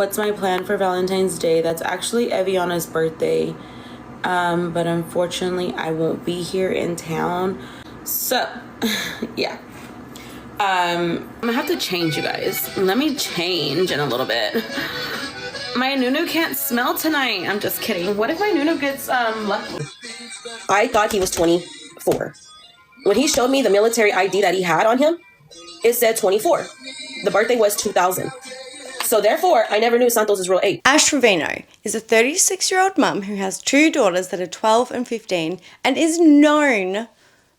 what's my plan for Valentine's Day? That's actually Eviana's birthday. But unfortunately, I won't be here in town. So, yeah. I'm gonna have to change, you guys. Let me change in a little bit. My Nunu can't smell tonight. I'm just kidding. What if my Nunu gets lucky? I thought he was 24. When he showed me the military ID that he had on him, it said 24. The birthday was 2000. So therefore, I never knew Santos' real age. Ash Trevino is a 36-year-old mum who has 2 daughters that are 12 and 15 and is known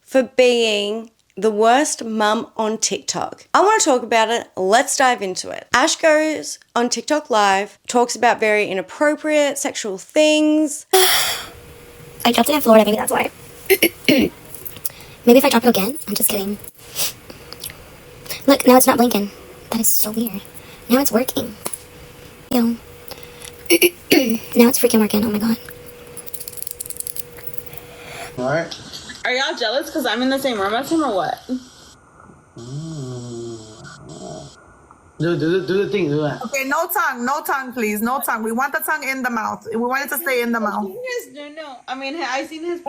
for being the worst mum on TikTok. I want to talk about it. Let's dive into it. Ash goes on TikTok Live, talks about very inappropriate sexual things. I dropped it in Florida, maybe that's why. Maybe if I drop it again. I'm just kidding. Look, now it's not blinking. That is so weird. Now it's working. Yo. Now it's freaking working. Oh my god. Alright. Are y'all jealous because I'm in the same room as him or what? Do the thing, do that. Okay, no tongue, please. No tongue. We want the tongue in the mouth. We want it to stay in the mouth. I mean, I seen his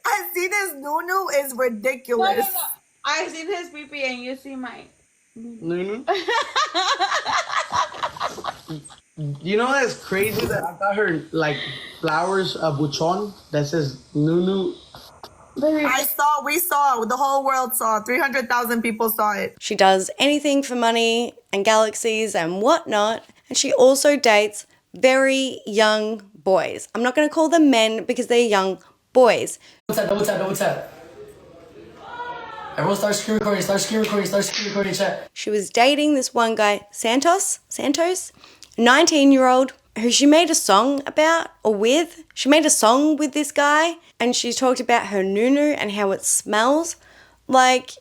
I see this Nunu is ridiculous. No. I seen his pee and you see mine. Nunu? You know that's crazy that I got her like flowers, a buchon that says Nunu. We saw, the whole world saw, 300,000 people saw it. She does anything for money and galaxies and whatnot. And she also dates very young boys. I'm not going to call them men because they're young boys. Double tap. Everyone start screen recording, chat. She was dating this one guy, Santos, 19-year-old, who she made a song about or with. She made a song with this guy and she talked about her Nunu and how it smells. Like,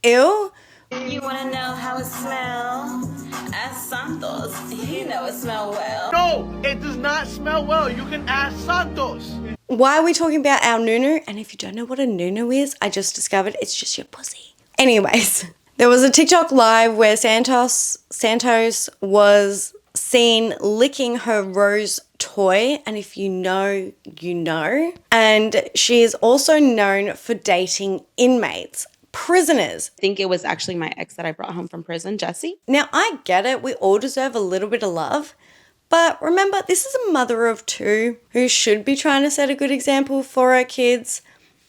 ew. You wanna know how it smells? Ask Santos. He know it smell well. No, it does not smell well. You can ask Santos. Why are we talking about our Nunu? And if you don't know what a Nunu is, I just discovered it's just your pussy. Anyways, there was a TikTok live where Santos was seen licking her rose toy. And if you know, you know. And she is also known for dating inmates, prisoners. I think it was actually my ex that I brought home from prison, Jesse. Now, I get it. We all deserve a little bit of love. But remember, this is a mother of 2 who should be trying to set a good example for her kids.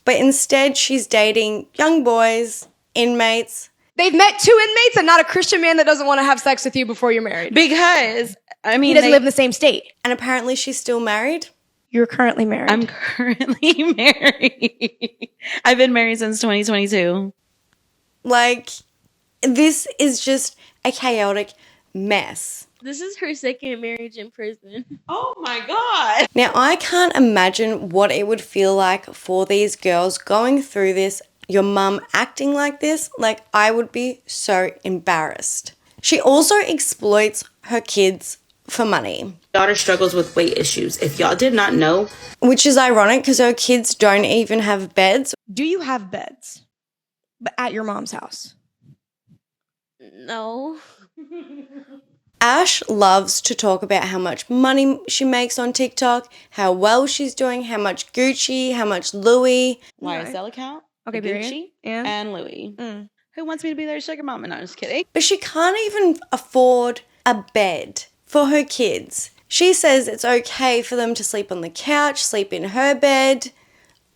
But instead, she's dating young boys, inmates. They've met 2 inmates and not a Christian man that doesn't want to have sex with you before you're married. Because, I mean, he doesn't live in the same state. And apparently she's still married. You're currently married. I'm currently married. I've been married since 2022. Like, this is just a chaotic mess. This is her second marriage in prison. Oh my God. Now, I can't imagine what it would feel like for these girls going through this, your mum acting like this. Like, I would be so embarrassed. She also exploits her kids for money. Daughter struggles with weight issues. If y'all did not know. Which is ironic because her kids don't even have beds. Do you have beds? But at your mom's house? No. Ash loves to talk about how much money she makes on TikTok, how well she's doing, how much Gucci, how much Louis. YSL account, okay, Gucci, yeah. and Louis. Who wants me to be their sugar mama? No, I'm just kidding. But she can't even afford a bed for her kids. She says it's okay for them to sleep on the couch, sleep in her bed,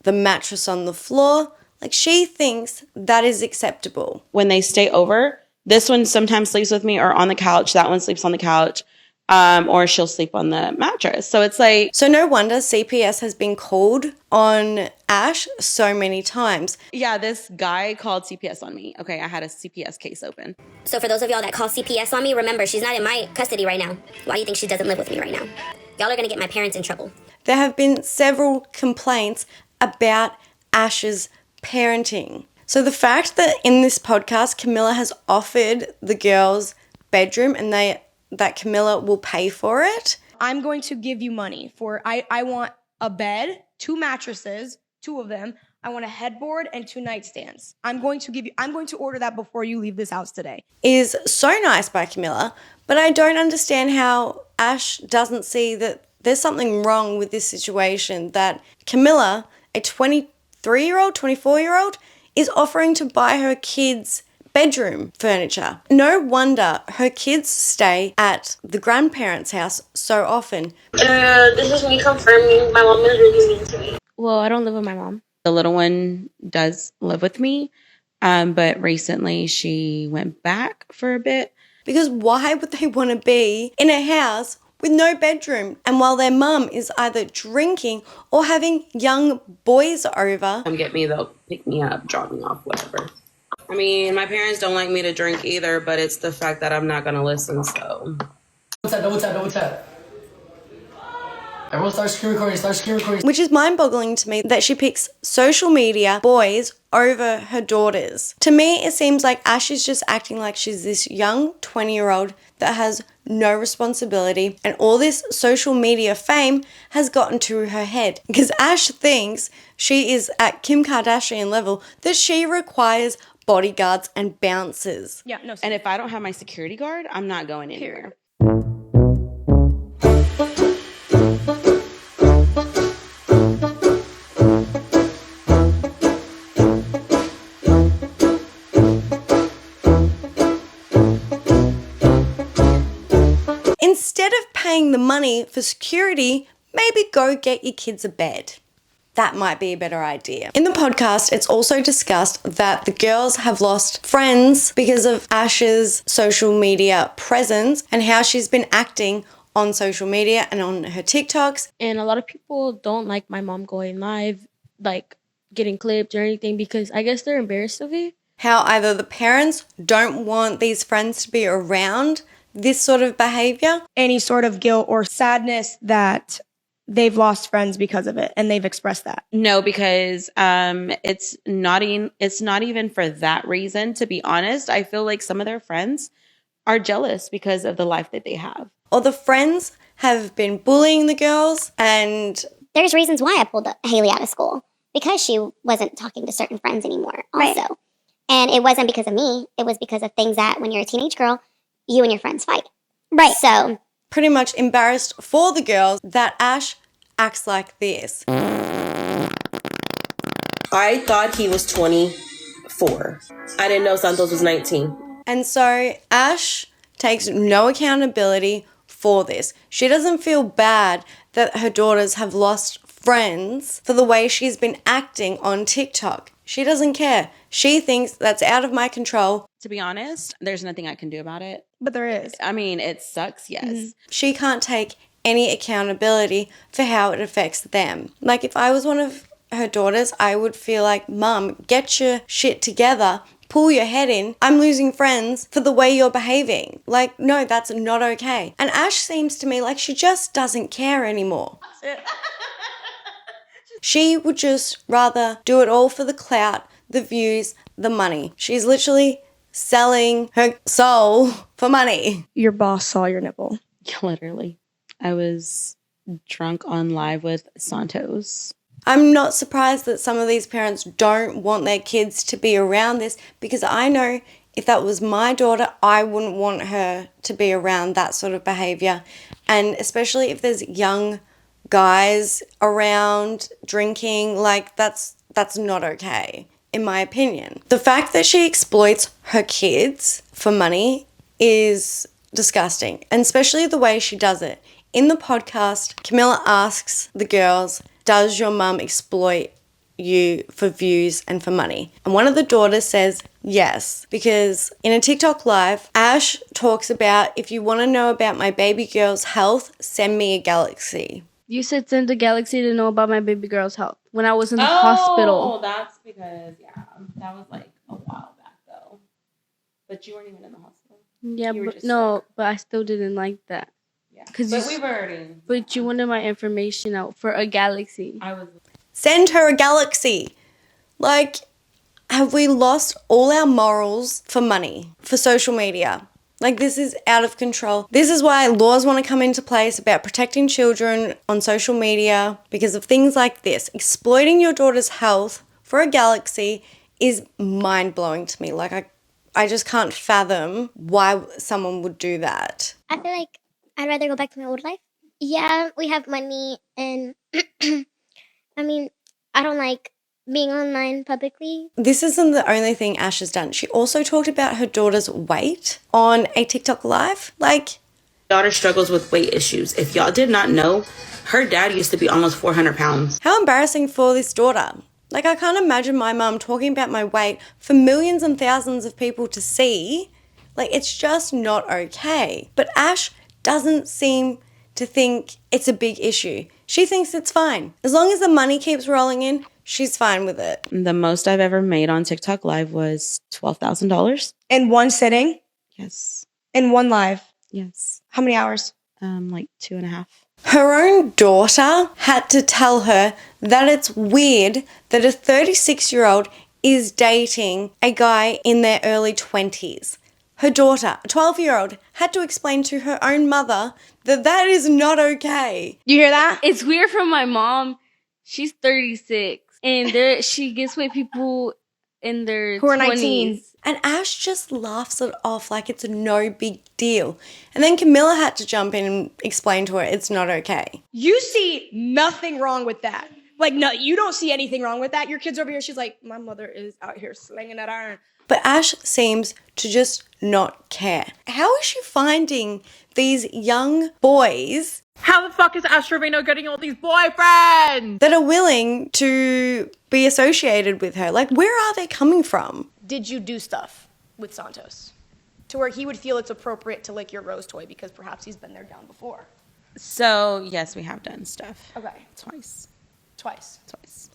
the mattress on the floor. Like, she thinks that is acceptable. When they stay over, this one sometimes sleeps with me or on the couch. That one sleeps on the couch. Or she'll sleep on the mattress. So it's like... So no wonder CPS has been called on Ash so many times. Yeah, this guy called CPS on me. Okay, I had a CPS case open. So for those of y'all that call CPS on me, remember, she's not in my custody right now. Why do you think she doesn't live with me right now? Y'all are going to get my parents in trouble. There have been several complaints about Ash's parenting. So the fact that in this podcast, Camilla has offered the girls bedroom and that Camilla will pay for it. I'm going to give you money for, I want a bed, 2 mattresses, 2 of them, I want a headboard and 2 nightstands. I'm going to order that before you leave this house today. Is so nice by Camilla, but I don't understand how Ash doesn't see that there's something wrong with this situation, that Camilla, a 23-year-old, 24-year-old, is offering to buy her kids bedroom furniture. No wonder her kids stay at the grandparents' house so often. This is me confirming my mom is really mean to me. Well, I don't live with my mom. The little one does live with me, but recently she went back for a bit. Because why would they want to be in a house with no bedroom? And while their mum is either drinking or having young boys over. Come get me, they'll pick me up, drop me off, whatever. I mean, my parents don't like me to drink either, but it's the fact that I'm not going to listen, so. Double tap. Everyone start screen recording. Which is mind-boggling to me that she picks social media boys over her daughters. To me, it seems like Ash is just acting like she's this young 20-year-old that has no responsibility, and all this social media fame has gotten to her head. Because Ash thinks she is at Kim Kardashian level, that she requires bodyguards and bouncers. Yeah, no. And if I don't have my security guard, I'm not going anywhere. Instead of paying the money for security, maybe go get your kids a bed. That might be a better idea. In the podcast, it's also discussed that the girls have lost friends because of Ash's social media presence and how she's been acting on social media and on her TikToks. And a lot of people don't like my mom going live, like getting clipped or anything, because I guess they're embarrassed of it. How either the parents don't want these friends to be around this sort of behavior. Any sort of guilt or sadness that they've lost friends because of it, and they've expressed that. No, because it's not even for that reason, to be honest. I feel like some of their friends are jealous because of the life that they have. Or the friends have been bullying the girls, and There's reasons why I pulled Haley out of school. Because she wasn't talking to certain friends anymore also. Right. And it wasn't because of me. It was because of things that when you're a teenage girl, you and your friends fight. Right. So pretty much embarrassed for the girls that Ash acts like this. I thought he was 24. I didn't know Santos was 19. And so Ash takes no accountability for this. She doesn't feel bad that her daughters have lost friends for the way she's been acting on TikTok. She doesn't care. She thinks that's out of my control. To be honest, there's nothing I can do about it. But there is. I mean, it sucks, yes. Mm-hmm. She can't take any accountability for how it affects them. Like, if I was one of her daughters, I would feel like, Mum, get your shit together, pull your head in. I'm losing friends for the way you're behaving. Like, no, that's not okay. And Ash seems to me like she just doesn't care anymore. She would just rather do it all for the clout, the views, the money. She's literally selling her soul for money. Your boss saw your nipple. Literally. I was drunk on live with Santos. I'm not surprised that some of these parents don't want their kids to be around this, because I know if that was my daughter, I wouldn't want her to be around that sort of behavior. And especially if there's young guys around drinking, like that's not okay, in my opinion. The fact that she exploits her kids for money is disgusting, and especially the way she does it. In the podcast, Camilla asks the girls, does your mum exploit you for views and for money? And one of the daughters says yes, because in a TikTok live, Ash talks about, if you want to know about my baby girl's health, send me a galaxy. You said send a galaxy to know about my baby girl's health when I was in the hospital. Oh, that's because, that was like a while back though. But you weren't even in the hospital. Yeah, but I still didn't like that. Yeah, but we've already. But you wanted my information out for a galaxy. Send her a galaxy. Like, have we lost all our morals for money, for social media? Like, this is out of control. This is why laws want to come into place about protecting children on social media, because of things like this. Exploiting your daughter's health for a galaxy is mind-blowing to me. Like, I just can't fathom why someone would do that. I feel like I'd rather go back to my old life. Yeah, we have money, and I mean, I don't like being online publicly. This isn't the only thing Ash has done. She also talked about her daughter's weight on a TikTok live. Like, daughter struggles with weight issues. If y'all did not know, her dad used to be almost 400 pounds. how embarrassing for this daughter. Like, I can't imagine my mum talking about my weight for millions and thousands of people to see. Like, it's just not okay. But Ash doesn't seem to think it's a big issue. She thinks it's fine. As long as the money keeps rolling in, she's fine with it. The most I've ever made on TikTok Live was $12,000. In one sitting? Yes. In one live? Yes. How many hours? Like 2.5. Her own daughter had to tell her that it's weird that a 36-year-old is dating a guy in their early 20s. Her daughter, a 12-year-old, had to explain to her own mother that that is not okay. You hear that? It's weird from my mom. She's 36, and she gets with people in their Who are 20s. 19. And Ash just laughs it off like it's no big deal. And then Camilla had to jump in and explain to her it's not okay. You see nothing wrong with that. Like, no, you don't see anything wrong with that. Your kid's over here. She's like, my mother is out here slinging that iron. But Ash seems to just not care. How is she finding these young boys How the fuck is Ash Trevino getting all these boyfriends? that are willing to be associated with her? Like, where are they coming from? Did you do stuff with Santos to where he would feel it's appropriate to lick your rose toy because perhaps he's been there down before? So, yes, we have done stuff. Okay. Twice. Twice.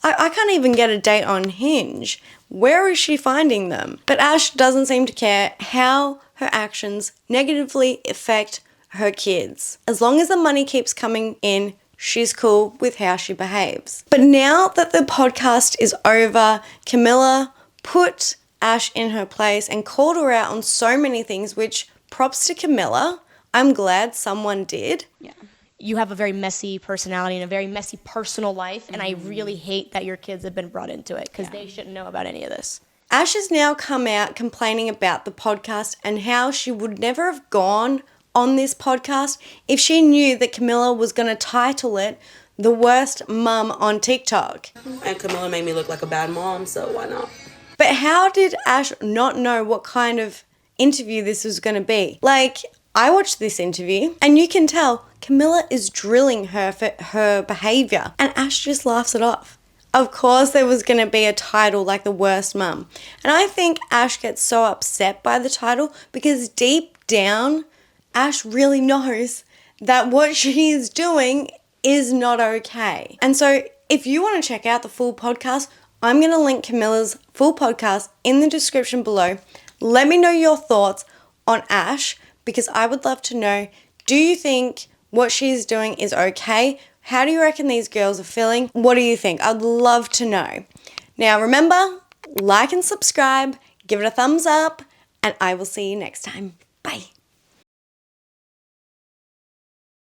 I can't even get a date on Hinge. Where is she finding them? But Ash doesn't seem to care how her actions negatively affect her kids. As long as the money keeps coming in, she's cool with how she behaves. But now that the podcast is over, Camilla put Ash in her place and called her out on so many things, which props to Camilla. I'm glad someone did. Yeah. You have a very messy personality and a very messy personal life, and I really hate that your kids have been brought into it because they shouldn't know about any of this. Ash has now come out complaining about the podcast and how she would never have gone on this podcast if she knew that Camilla was going to title it The Worst Mum on TikTok. And Camilla made me look like a bad mom, so why not? But how did Ash not know what kind of interview this was going to be? Like, I watched this interview and you can tell Camilla is drilling her for her behavior and Ash just laughs it off. Of course there was going to be a title like The Worst Mum. And I think Ash gets so upset by the title because deep down, Ash really knows that what she is doing is not okay. And so if you want to check out the full podcast, I'm going to link Camilla's full podcast in the description below. Let me know your thoughts on Ash because I would love to know, do you think what she's doing is okay? How do you reckon these girls are feeling? What do you think? I'd love to know. Now remember, like and subscribe, give it a thumbs up, and I will see you next time. Bye.